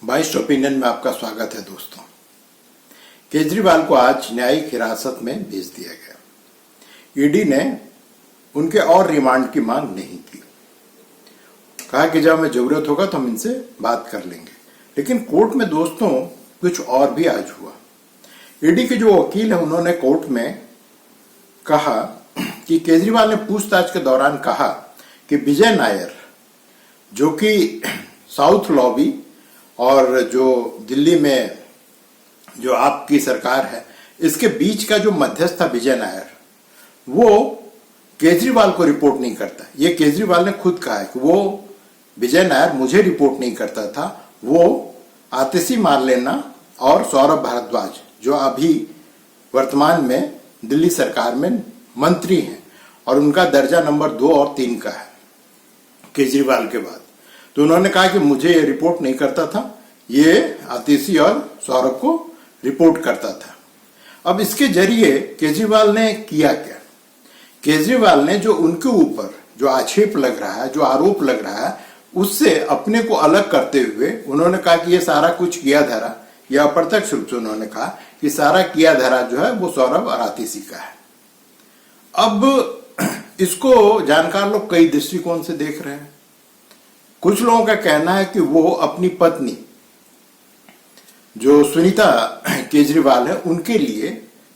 बाइस्ट opinion में आपका स्वागत है दोस्तों। केजरीवाल को आज न्यायिक हिरासत में भेज दिया गया। ईडी ने उनके और रिमांड की मांग नहीं की। कहा कि जब हमें जरूरत होगा तो हम इनसे बात कर लेंगे। लेकिन कोर्ट में दोस्तों कुछ और भी आज हुआ। ईडी के जो वकील है उन्होंने कोर्ट में कहा कि केजरीवाल ने पूछताछ के दौरान कहा कि विजय नायर जो कि साउथ लॉबी और जो दिल्ली में जो आपकी सरकार है इसके बीच का जो मध्यस्थ था विजय नायर, वो केजरीवाल को रिपोर्ट नहीं करता। ये केजरीवाल ने खुद कहा है कि वो विजय नायर मुझे रिपोर्ट नहीं करता था, वो आतिशी मारलेना और सौरभ भारद्वाज जो अभी वर्तमान में दिल्ली सरकार में मंत्री हैं और उनका दर्जा नंबर 2 और 3 का है केजरीवाल के बाद। तो उन्होंने कहा कि मुझे ये रिपोर्ट नहीं करता था, ये आतिशी और सौरभ को रिपोर्ट करता था। अब इसके जरिए केजरीवाल ने किया क्या? केजरीवाल ने जो उनके ऊपर जो आक्षेप लग रहा है, जो आरोप लग रहा है, उससे अपने को अलग करते हुए उन्होंने कहा कि ये सारा कुछ किया धरा, या अप्रत्यक्ष रूप से उन्होंने कहा कि सारा किया धरा जो है वो सौरभ और आतिशी का है। अब इसको जानकार लोग कई दृष्टिकोण से देख रहे हैं। कुछ लोगों का कहना है कि वो अपनी पत्नी जो सुनीता केजरीवाल है उनके लिए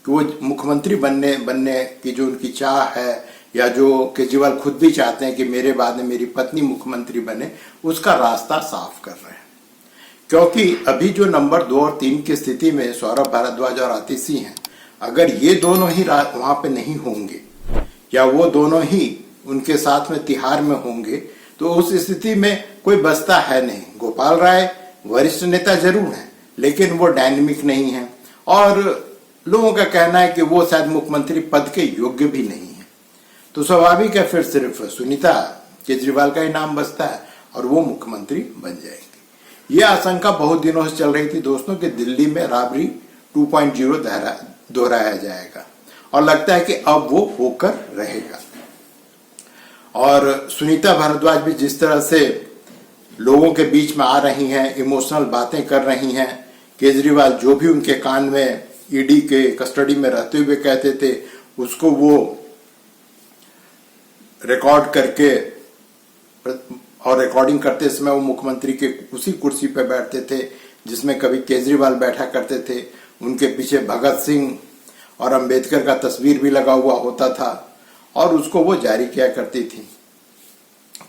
कि वो मुख्यमंत्री बनने की जो उनकी चाह है, या जो केजरीवाल खुद भी चाहते हैं कि मेरे बाद में मेरी पत्नी मुख्यमंत्री बने, उसका रास्ता साफ कर रहे हैं। क्योंकि अभी जो नंबर 2 और 3 की स्थिति में सौरभ भारद्वाज और आतिशी हैं, अगर ये दोनों ही वहां पे नहीं होंगे या वो दोनों ही उनके साथ में तिहाड़ में होंगे तो उस स्थिति में कोई बचता है नहीं। गोपाल राय वरिष्ठ नेता जरूर हैं लेकिन वो डायनेमिक नहीं है और लोगों का कहना है कि वो शायद मुख्यमंत्री पद के योग्य भी नहीं है। तो स्वाभाविक है फिर सिर्फ सुनीता केजरीवाल का ही नाम बचता है और वो मुख्यमंत्री बन जाएंगे। ये आशंका बहुत दिनों से चल रही थी दोस्तों कि दिल्ली में राबरी 2.0 दोहराया जाएगा और लगता है कि अब वो होकर रहेगा। और सुनीता भारद्वाज भी जिस तरह से लोगों के बीच में आ रही हैं, इमोशनल बातें कर रही हैं, केजरीवाल जो भी उनके कान में ईडी के कस्टडी में रहते हुए कहते थे उसको वो रिकॉर्ड करके, और रिकॉर्डिंग करते समय वो मुख्यमंत्री के उसी कुर्सी पर बैठते थे जिसमें कभी केजरीवाल बैठा करते थे। उनके पीछे भगत सिंह और अंबेडकर का तस्वीर भी लगा हुआ होता था और उसको वो जारी किया करती थी।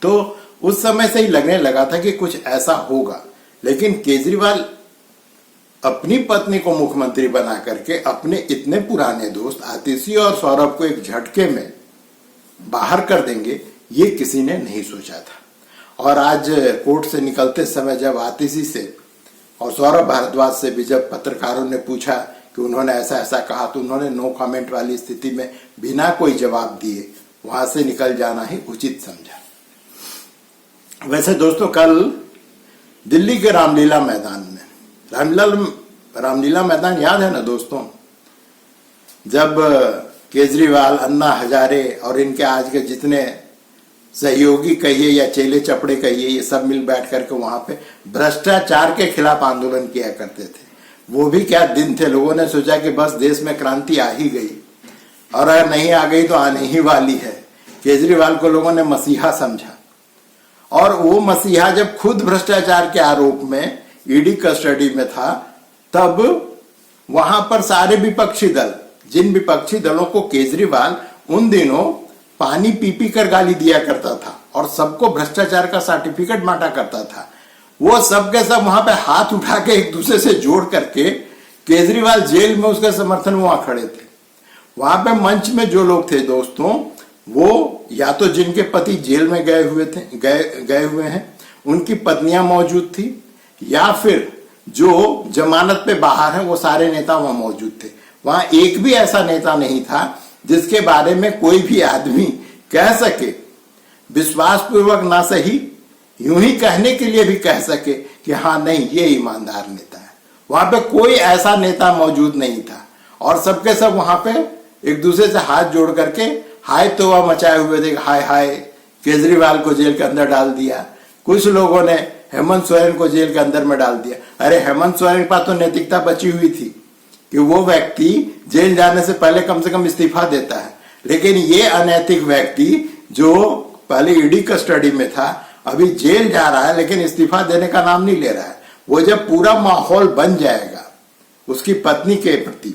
तो उस समय से ही लगने लगा था कि कुछ ऐसा होगा। लेकिन केजरीवाल अपनी पत्नी को मुख्यमंत्री बना करके अपने इतने पुराने दोस्त आतिशी और सौरभ को एक झटके में बाहर कर देंगे, ये किसी ने नहीं सोचा था। और आज कोर्ट से निकलते समय जब आतिशी से और सौरभ भारद्वाज से भी जब पत्रकारों ने पूछा कि उन्होंने ऐसा ऐसा कहा तो उन्होंने नो कमेंट वाली स्थिति में बिना कोई जवाब दिए वहां से निकल जाना ही उचित समझा। वैसे दोस्तों कल दिल्ली के रामलीला मैदान में, रामलीला मैदान याद है ना दोस्तों, जब केजरीवाल, अन्ना हजारे और इनके आज के जितने सहयोगी कहिए या चेले चपड़े कहिए, ये सब मिल बैठ करके वहां पे भ्रष्टाचार के खिलाफ आंदोलन किया करते थे। वो भी क्या दिन थे, लोगों ने सोचा कि बस देश में क्रांति आ ही गई और अगर नहीं आ गई तो आने ही वाली है। केजरीवाल को लोगों ने मसीहा समझा और वो मसीहा जब खुद भ्रष्टाचार के आरोप में ईडी कस्टडी में था तब वहां पर सारे विपक्षी दल, जिन विपक्षी दलों को केजरीवाल उन दिनों पानी पी पी कर गाली दिया करता था और सबको भ्रष्टाचार का सर्टिफिकेट बांटा करता था, वो सब के सब वहां पे हाथ उठा के एक दूसरे से जोड़ करके केजरीवाल जेल में उसका समर्थन वहां खड़े थे। वहां पे मंच में जो लोग थे दोस्तों, वो या तो जिनके पति जेल में गए हुए हैं उनकी पत्नियां मौजूद थी, या फिर जो जमानत पे बाहर हैं वो सारे नेता वहां मौजूद थे। वहां एक भी ऐसा नेता नहीं था जिसके बारे में कोई भी आदमी कह सके, विश्वासपूर्वक ना सही यूं ही कहने के लिए भी कह सके कि हाँ नहीं ये ईमानदार नेता है। वहां पे कोई ऐसा नेता मौजूद नहीं था और सबके सब वहां पे एक दूसरे से हाथ जोड़ करके हाय तौबा मचाए हुए थे, हाय हाय केजरीवाल को जेल के अंदर डाल दिया। कुछ लोगों ने हेमंत सोरेन को जेल के अंदर में डाल दिया। अरे हेमंत सोरेन के पास तो नैतिकता बची हुई थी कि वो व्यक्ति जेल जाने से पहले कम से कम इस्तीफा देता है, लेकिन ये अनैतिक व्यक्ति जो पहले ईडी कस्टडी में था अभी जेल जा रहा है लेकिन इस्तीफा देने का नाम नहीं ले रहा है। वो जब पूरा माहौल बन जाएगा उसकी पत्नी के प्रति,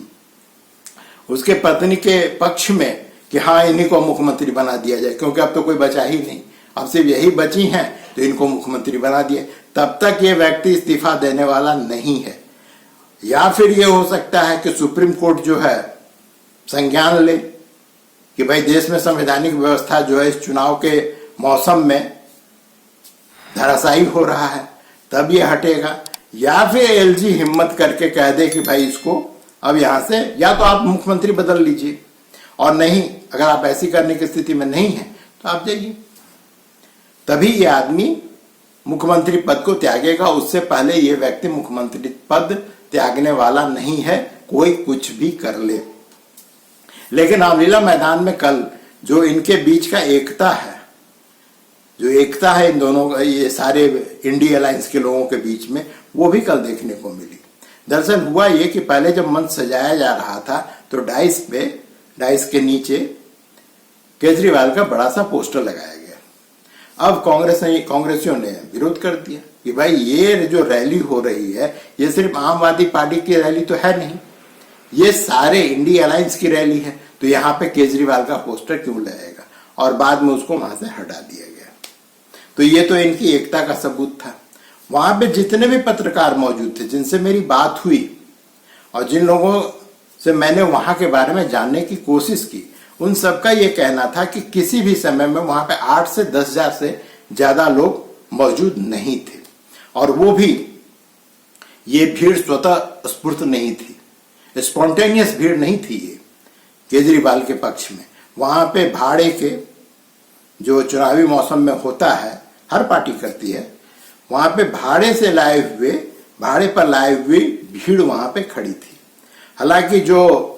उसके पत्नी के पक्ष में कि हाँ इन्हीं को मुख्यमंत्री बना दिया जाए, क्योंकि अब तो कोई बचा ही नहीं, अब सिर्फ यही बची हैं तो इनको मुख्यमंत्री बना दिया, तब तक ये व्यक्ति इस्तीफा देने वाला नहीं है। या फिर ये हो सकता है कि सुप्रीम कोर्ट जो है संज्ञान ले कि भाई देश में संवैधानिक व्यवस्था जो है इस चुनाव के मौसम में धराशायी हो रहा है, तब ये हटेगा। या फिर एलजी हिम्मत करके कह दे कि भाई इसको अब यहां से या तो आप मुख्यमंत्री बदल लीजिए, और नहीं अगर आप ऐसी करने की स्थिति में नहीं है तो आप जाइए, तभी ये आदमी मुख्यमंत्री पद को त्यागेगा। उससे पहले ये व्यक्ति मुख्यमंत्री पद त्यागने वाला नहीं है, कोई कुछ भी कर ले। लेकिन रामलीला मैदान में कल जो इनके बीच का एकता है, जो एकता है इन दोनों ये सारे इंडी अलायंस के लोगों के बीच में, वो भी कल देखने को मिली। दरअसल हुआ ये कि पहले जब मंच सजाया जा रहा था तो डाइस के नीचे केजरीवाल का बड़ा सा पोस्टर लगाया गया। अब कांग्रेसियों ने विरोध कर दिया कि भाई ये जो रैली हो रही है ये सिर्फ आम आदमी पार्टी की रैली तो है नहीं, ये सारे इंडी अलायंस की रैली है, तो यहाँ पे केजरीवाल का पोस्टर क्यों लगेगा, और बाद में उसको वहां से हटा दिया गया। तो ये तो इनकी एकता का सबूत था। वहां पे जितने भी पत्रकार मौजूद थे जिनसे मेरी बात हुई और जिन लोगों से मैंने वहां के बारे में जानने की कोशिश की, उन सबका ये कहना था कि किसी भी समय में वहां पे 8 से 10 हजार से ज्यादा लोग मौजूद नहीं थे, और वो भी ये भीड़ स्वतः स्फूर्त नहीं थी, स्पॉन्टेनियस भीड़ नहीं थी ये केजरीवाल के पक्ष में। वहां पे भाड़े के जो चुनावी मौसम में होता है, हर पार्टी करती है, वहां पे भाड़े पर लाए हुए भीड़ वहां पे खड़ी थी। हालांकि जो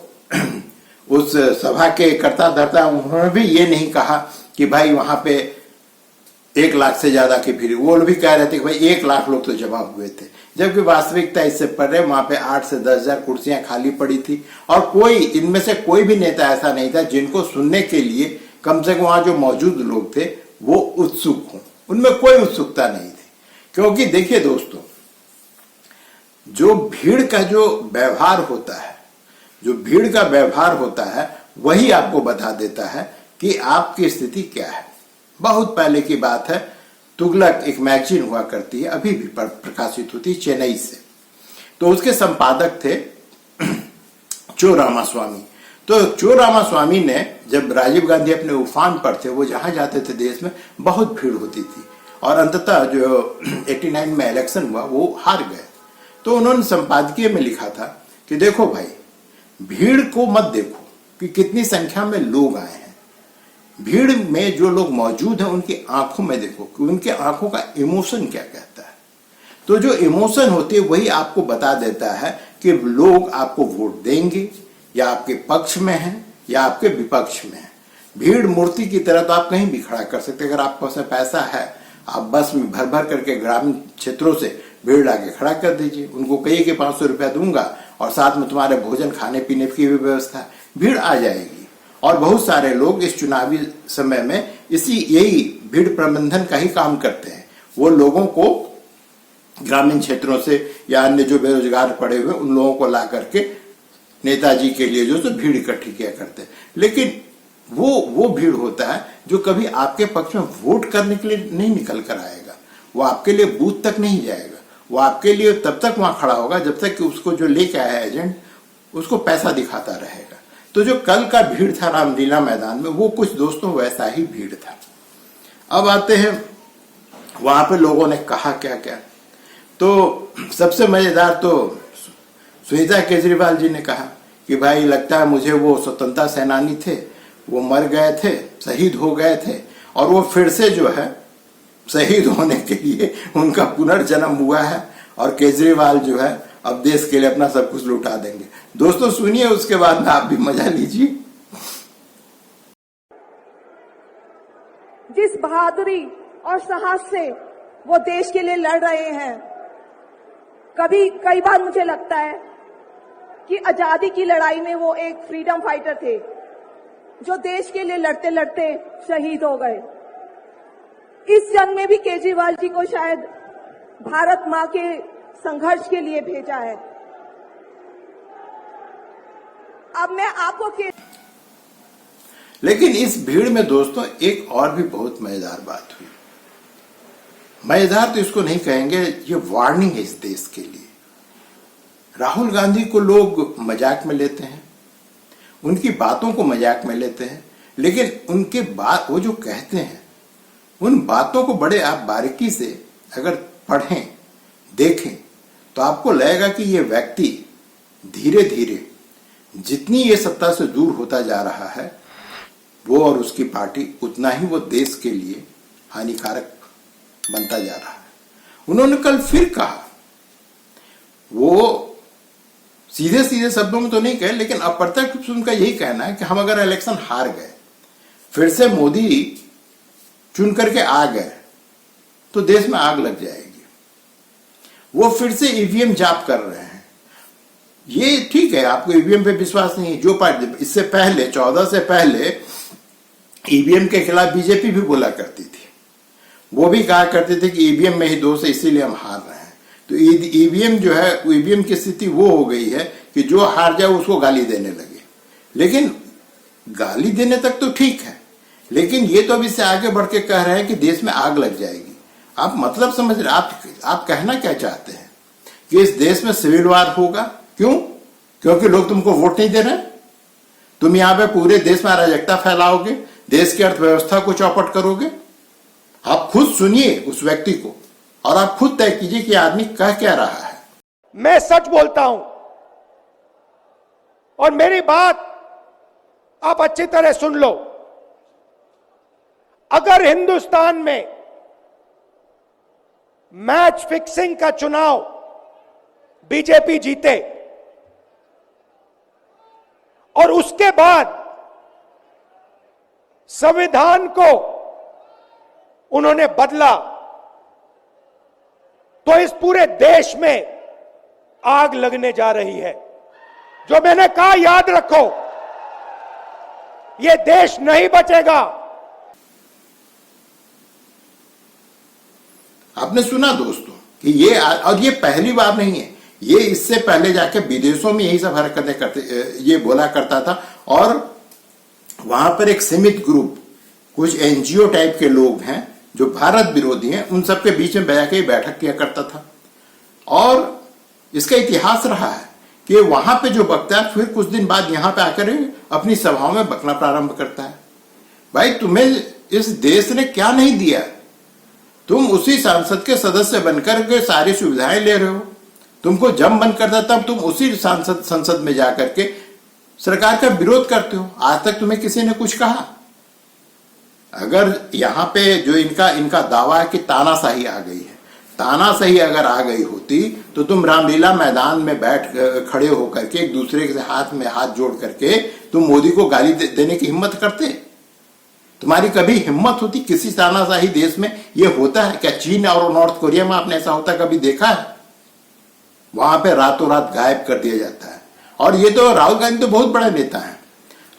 उस सभा के कर्ता धर्ता उन्होंने भी ये नहीं कहा कि भाई वहां पे 1 लाख से ज्यादा की भीड़, वो भी कह रहे थे कि भाई 1 लाख लोग तो जमा हुए थे, जबकि वास्तविकता इससे पहले वहां पे 8 से 10 हजार कुर्सियां खाली पड़ी थी, और इनमें से कोई भी नेता ऐसा नहीं था जिनको सुनने के लिए कम से कम वहां जो मौजूद लोग थे वो उत्सुक हों। उनमें कोई उत्सुकता नहीं थी, क्योंकि देखिए दोस्तों, जो भीड़ का जो व्यवहार होता है वही आपको बता देता है कि आपकी स्थिति क्या है। बहुत पहले की बात है, तुगलक एक मैगजीन हुआ करती है, अभी भी प्रकाशित होती है चेन्नई से, तो उसके संपादक थे चो रामास्वामी। तो चो रामास्वामी ने, जब राजीव गांधी अपने उफान पर थे, वो जहां जाते थे देश में बहुत भीड़ होती थी, और अंततः जो 89 में इलेक्शन हुआ वो हार गए। तो उन्होंने संपादकीय में लिखा था कि देखो भाई, भीड़ को मत देखो कि कितनी संख्या में लोग आए हैं, भीड़ में जो लोग मौजूद हैं उनकी आंखों में देखो कि उनके आंखों का इमोशन क्या कहता है। तो जो इमोशन होती है वही आपको बता देता है कि लोग आपको वोट देंगे या आपके पक्ष में हैं या आपके विपक्ष में हैं। भीड़ मूर्ति की तरह तो आप कहीं भी खड़ा कर सकते, अगर आपके पास पैसा है आप बस में भर भर करके ग्रामीण क्षेत्रों से भीड़ लाके खड़ा कर दीजिए, उनको कहिए कि 500 रुपया दूंगा और साथ में तुम्हारे भोजन खाने पीने की भी व्यवस्था, भीड़ आ जाएगी। और बहुत सारे लोग इस चुनावी समय में यही भीड़ प्रबंधन का ही काम करते हैं। वो लोगों को ग्रामीण क्षेत्रों से या अन्य जो बेरोजगार पड़े हुए उन लोगों को ला करके नेताजी के लिए जो भीड़ इकट्ठी किया करते हैं। लेकिन वो भीड़ होता है जो कभी आपके पक्ष में वोट करने के लिए नहीं निकल कर आएगा, वो आपके लिए बूथ तक नहीं जाएगा, वो आपके लिए तब तक वहां खड़ा होगा जब तक कि उसको जो लेके आया एजेंट उसको पैसा दिखाता रहेगा। तो जो कल का भीड़ था रामलीला मैदान में, वो कुछ दोस्तों वैसा ही भीड़ था। अब आते हैं वहां पे लोगों ने कहा क्या क्या। तो सबसे मजेदार तो सुनीता केजरीवाल जी ने कहा कि भाई लगता है मुझे वो स्वतंत्रता सेनानी थे, वो मर गए थे, शहीद हो गए थे, और वो फिर से जो है शहीद होने के लिए उनका पुनर्जन्म हुआ है, और केजरीवाल जो है अब देश के लिए अपना सब कुछ लुटा देंगे। दोस्तों सुनिए, उसके बाद में आप भी मजा लीजिए। जिस बहादुरी और साहस से वो देश के लिए लड़ रहे हैं। कई बार मुझे लगता है कि आजादी की लड़ाई में वो एक फ्रीडम फाइटर थे जो देश के लिए लड़ते लड़ते शहीद हो गए। इस जंग में भी केजरीवाल जी को शायद भारत मां के संघर्ष के लिए भेजा है। अब मैं आपको लेकिन इस भीड़ में दोस्तों एक और भी बहुत मजेदार बात हुई। मजेदार तो इसको नहीं कहेंगे, ये वार्निंग है इस देश के लिए। राहुल गांधी को लोग मजाक में लेते हैं, उनकी बातों को मजाक में लेते हैं, लेकिन उनके बात वो जो कहते हैं उन बातों को बड़े आप बारीकी से अगर पढ़ें देखें तो आपको लगेगा कि ये व्यक्ति धीरे धीरे जितनी ये सत्ता से दूर होता जा रहा है वो और उसकी पार्टी उतना ही वो देश के लिए हानिकारक बनता जा रहा है। उन्होंने कल फिर कहा, वो सीधे सीधे शब्दों में तो नहीं कहे लेकिन अप्रत्यक्ष रूप से उनका यही कहना है कि हम अगर इलेक्शन हार गए, फिर से मोदी चुन करके आ गए तो देश में आग लग जाएगी। वो फिर से ईवीएम जाप कर रहे हैं। ये ठीक है, आपको ईवीएम पे विश्वास नहीं है। जो पार्टी इससे पहले 14 से पहले ईवीएम के खिलाफ बीजेपी भी बोला करती थी, वो भी कहा करते थे कि ईवीएम में ही दोष है इसीलिए हम हार रहे हैं। तो ईवीएम जो है, ईवीएम की स्थिति वो हो गई है कि जो हार जाए उसको गाली देने लगे। लेकिन गाली देने तक तो ठीक है, लेकिन ये तो अब इससे आगे बढ़ के कह रहे हैं कि देश में आग लग जाएगी। आप मतलब समझ रहे, आप कहना क्या चाहते हैं कि इस देश में सिविल वार होगा? क्यों? क्योंकि लोग तुमको वोट नहीं दे रहे। तुम यहां पे पूरे देश में अराजकता फैलाओगे, देश की अर्थव्यवस्था को चौपट करोगे। आप खुद सुनिए उस व्यक्ति को और आप खुद तय कीजिए कि आदमी कह क्या रहा है। मैं सच बोलता हूं और मेरी बात आप अच्छी तरह सुन लो। अगर हिंदुस्तान में मैच फिक्सिंग का चुनाव बीजेपी जीते और उसके बाद संविधान को उन्होंने बदला तो इस पूरे देश में आग लगने जा रही है। जो मैंने कहा याद रखो, यह देश नहीं बचेगा। आपने सुना दोस्तों कि ये, और ये पहली बार नहीं है, ये इससे पहले जाके विदेशों में यही सब हरकतें करते, ये बोला करता था। और वहां पर एक सीमित ग्रुप, कुछ एनजीओ टाइप के लोग हैं जो भारत विरोधी हैं, उन सबके बीच में बैठ के बैठक किया करता था। और इसका इतिहास रहा है कि वहां पे जो बकता है फिर कुछ दिन बाद यहां पे आकर अपनी सभाओं में बकना प्रारंभ करता है। भाई तुम्हें इस देश ने क्या नहीं दिया? तुम उसी सांसद के सदस्य बनकर के सारी सुविधाएं ले रहे हो। तुमको जब मन करता तब तुम उसी संसद में जाकर के सरकार का विरोध करते हो। आज तक तुम्हें किसी ने कुछ कहा? अगर यहाँ पे जो इनका दावा है कि तानाशाही आ गई है, तानाशाही अगर आ गई होती तो तुम रामलीला मैदान में बैठ खड़े होकर के एक दूसरे के हाथ में हाथ जोड़ करके तुम मोदी को गाली देने की हिम्मत करते? तुम्हारी कभी हिम्मत होती? किसी तानाशाही देश में ये होता है क्या? चीन और नॉर्थ कोरिया में आपने ऐसा होता कभी देखा है? वहां पे रातों रात गायब कर दिया जाता है। और ये तो राहुल गांधी तो बहुत बड़ा नेता है।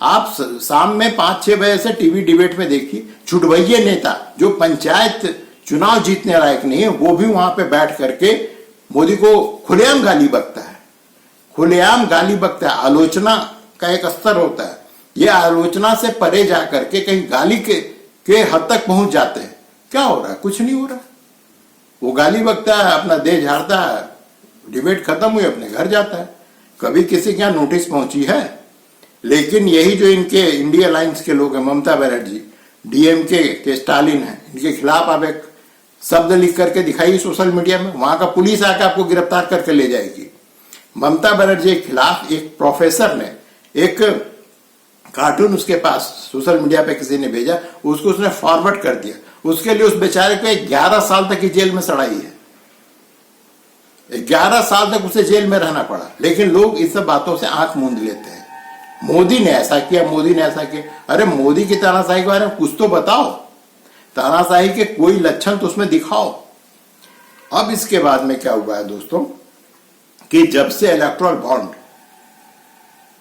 आप शाम में 5-6 बजे से टीवी डिबेट में देखिए, छुटभइये नेता जो पंचायत चुनाव जीतने लायक नहीं है वो भी वहां पे बैठ करके मोदी को खुलेआम गाली बकता है। खुलेआम गाली बकता है। आलोचना का एक स्तर होता है, ये आलोचना से परे जा करके कहीं गाली के हद तक पहुंच जाते हैं। क्या हो रहा है? कुछ नहीं हो रहा। वो गाली बकता है, अपना देह झाड़ता है, डिबेट खत्म हुई, अपने घर जाता है। कभी किसी के यहाँ नोटिस पहुंची है? लेकिन यही जो इनके इंडिया अलायंस के लोग हैं, ममता बनर्जी, डीएमके के स्टालिन है, इनके खिलाफ आप एक शब्द लिख करके दिखाइए सोशल मीडिया में, वहां का पुलिस आकर आपको गिरफ्तार करके ले जाएगी। ममता बनर्जी के खिलाफ एक प्रोफेसर ने एक कार्टून उसके पास सोशल मीडिया पे किसी ने भेजा, उसको उसने फॉरवर्ड कर दिया। उसके लिए उस बेचारे को 11 साल तक की जेल में सड़ाई है। 11 साल तक उसे जेल में रहना पड़ा। लेकिन लोग इस सब बातों से आंख मूंद लेते हैं। मोदी ने ऐसा किया, मोदी ने ऐसा किया। अरे मोदी की तानाशाही के बारे में कुछ तो बताओ, तानाशाही के कोई लक्षण तो उसमें दिखाओ। अब इसके बाद में क्या हुआ है दोस्तों कि जब से इलेक्टोरल बॉन्ड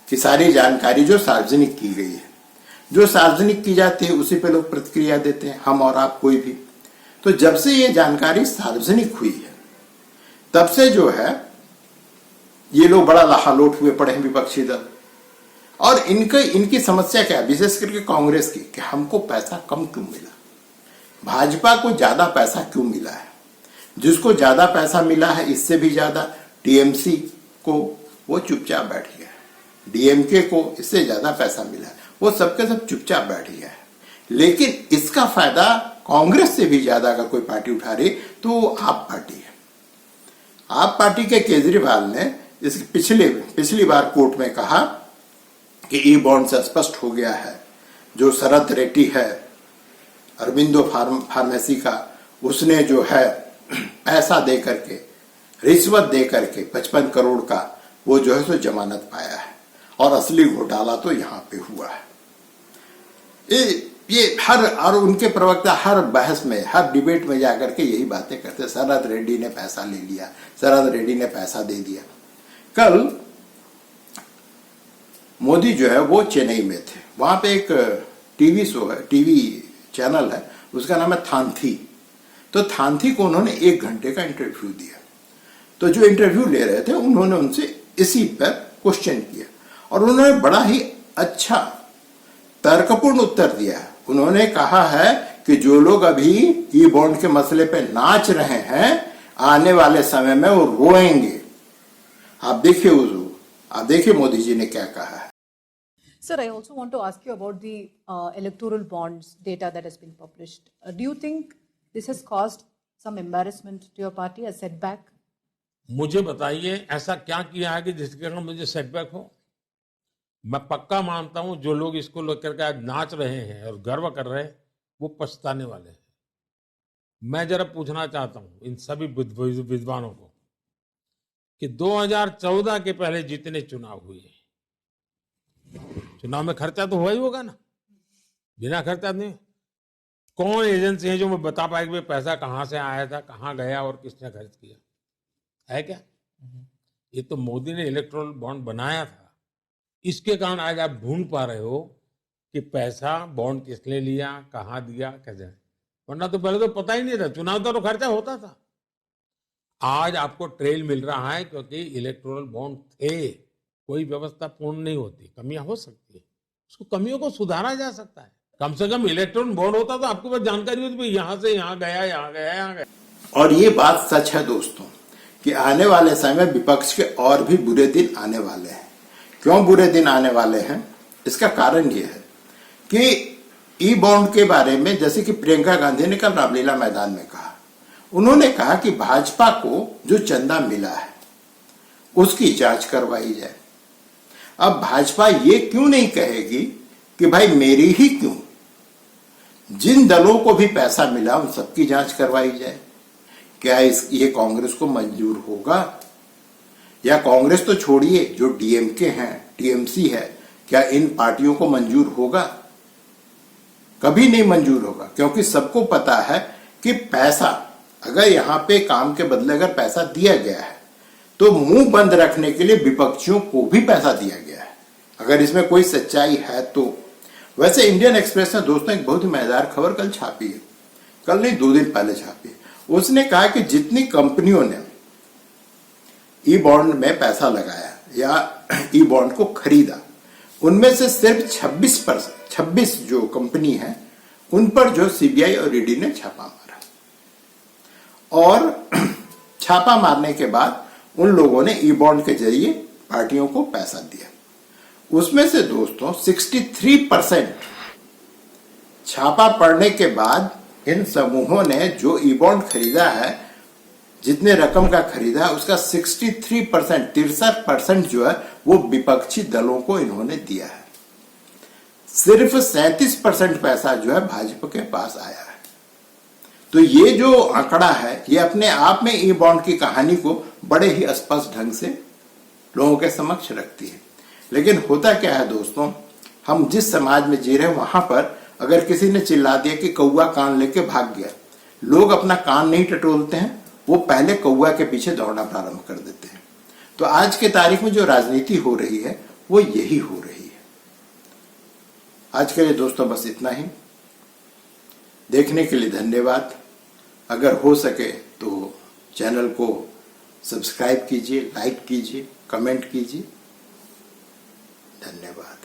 की सारी जानकारी जो सार्वजनिक की गई है, जो सार्वजनिक की जाती है उसी पे लोग प्रतिक्रिया देते हैं, हम और आप कोई भी। तो जब से ये जानकारी सार्वजनिक हुई है तब से जो है ये लोग बड़ा लाहालोट हुए पड़े हैं विपक्षी दल। और इनकी समस्या क्या है, विशेष करके कांग्रेस की, कि हमको पैसा कम क्यों मिला, भाजपा को ज्यादा पैसा क्यों मिला है। जिसको ज्यादा पैसा मिला है, इससे भी ज्यादा टीएमसी को, वो चुपचाप बैठ गया है। डीएमके को इससे ज्यादा पैसा मिला है, वो सबके सब चुपचाप बैठ गया है। लेकिन इसका फायदा कांग्रेस से भी ज्यादा अगर कोई पार्टी उठा रही तो आप पार्टी है। आप पार्टी के केजरीवाल ने इस पिछली बार कोर्ट में कहा कि ई बॉन्ड से स्पष्ट हो गया है, जो शरद रेड्डी है अरबिंदो फार्मेसी का, उसने जो है पैसा दे करके, रिश्वत दे करके 55 करोड़ का वो जो है सो जमानत पाया है, और असली घोटाला तो यहाँ पे हुआ है। ये हर और उनके प्रवक्ता हर बहस में, हर डिबेट में जाकर के यही बातें करते, शरद रेड्डी ने पैसा ले लिया, शरद रेड्डी ने पैसा दे दिया। कल मोदी जो है वो चेन्नई में थे, वहां पे एक टीवी शो है, टीवी चैनल है, उसका नाम है थांथी। तो थांथी को उन्होंने 1 घंटे का इंटरव्यू दिया। तो जो इंटरव्यू ले रहे थे उन्होंने उनसे इसी पर क्वेश्चन किया और उन्होंने बड़ा ही अच्छा तर्कपूर्ण उत्तर दिया। उन्होंने कहा है कि जो लोग अभी ई बॉन्ड के मसले पे नाच रहे हैं, आने वाले समय में वो रोएंगे। आप देखिए मोदी जी ने क्या कहा है। Sir, I also want to ask you about the electoral bonds data that has been published. Do you think this has caused some embarrassment to your party, a setback? मुझे बताइए ऐसा क्या किया है कि जिसके कारण मुझे सेटबैक हो। मैं पक्का मानता हूं जो लोग इसको लेकर के आज नाच रहे हैं और गर्व कर रहे हैं वो पछताने वाले हैं। मैं जरा पूछना चाहता हूं इन सभी विद्वानों को कि 2014 के पहले जितने चुनाव हुए, चुनाव में खर्चा तो हुआ ही होगा ना, बिना खर्चा नहीं। कौन एजेंसी है जो मैं बता पाए कि पैसा कहां से आया था, कहां गया और किसने खर्च किया है? क्या ये तो मोदी ने इलेक्ट्रल बॉन्ड बनाया था, इसके कारण आज आप ढूंढ पा रहे हो कि पैसा बॉन्ड किसने लिया, कहां दिया, कैसे। वरना तो पहले तो पता ही नहीं था, चुनाव था तो खर्चा होता था। आज आपको ट्रेल मिल रहा है क्योंकि इलेक्टोरल बॉन्ड थे। कोई व्यवस्था पूर्ण नहीं होती, कमियां हो सकती है, उसको कमियों को सुधारा जा सकता है। कम से कम इलेक्ट्रॉन बॉन्ड होता तो आपको बस जानकारी होती भाई यहां से यहां गया, यहां गया, यहां गया। और ये बात सच है दोस्तों कि आने वाले समय में विपक्ष के और भी बुरे दिन आने वाले हैं। क्यों बुरे दिन आने वाले हैं? इसका कारण ये है कि ई बॉन्ड के बारे में, जैसे कि प्रियंका गांधी ने कल रामलीला मैदान में कहा, उन्होंने कहा कि भाजपा को जो चंदा मिला है उसकी जांच करवाई जाए। अब भाजपा ये क्यों नहीं कहेगी कि भाई मेरी ही क्यों, जिन दलों को भी पैसा मिला उन सबकी जांच करवाई जाए? क्या ये कांग्रेस को मंजूर होगा? या कांग्रेस तो छोड़िए, जो डीएमके हैं, टीएमसी है, क्या इन पार्टियों को मंजूर होगा? कभी नहीं मंजूर होगा, क्योंकि सबको पता है कि पैसा अगर यहां पे काम के बदले अगर पैसा दिया गया है तो मुंह बंद रखने के लिए विपक्षियों को भी पैसा दिया गया है, अगर इसमें कोई सच्चाई है तो। वैसे इंडियन एक्सप्रेस ने दोस्तों एक बहुत ही मजेदार खबर कल छापी है, कल नहीं 2 दिन पहले छापी। उसने कहा कि जितनी कंपनियों ने ई बॉन्ड में पैसा लगाया या ई बॉन्ड को खरीदा, उनमें से सिर्फ 26 जो कंपनी है उन पर जो सीबीआई और ईडी ने छापा मारा, और छापा मारने के बाद उन लोगों ने ई बॉन्ड के जरिए पार्टियों को पैसा दिया। उसमें से दोस्तों 63% छापा पड़ने के बाद इन समूहों ने जो ई बॉन्ड खरीदा है, जितने रकम का खरीदा है उसका 63% जो है वो विपक्षी दलों को इन्होंने दिया है। सिर्फ 37% पैसा जो है भाजपा के पास आया है। तो ये जो आंकड़ा है ये अपने आप में ई बॉन्ड की कहानी को बड़े ही स्पष्ट ढंग से लोगों के समक्ष रखती है। लेकिन होता क्या है दोस्तों, हम जिस समाज में जी रहे हैं वहां पर अगर किसी ने चिल्ला दिया कि कौवा कान लेके भाग गया, लोग अपना कान नहीं टटोलते हैं, वो पहले कौआ के पीछे दौड़ना प्रारंभ कर देते हैं। तो आज के तारीख में जो राजनीति हो रही है वो यही हो रही है। आज के लिए दोस्तों बस इतना ही। देखने के लिए धन्यवाद। अगर हो सके तो चैनल को सब्सक्राइब कीजिए, लाइक कीजिए, कमेंट कीजिए। धन्यवाद।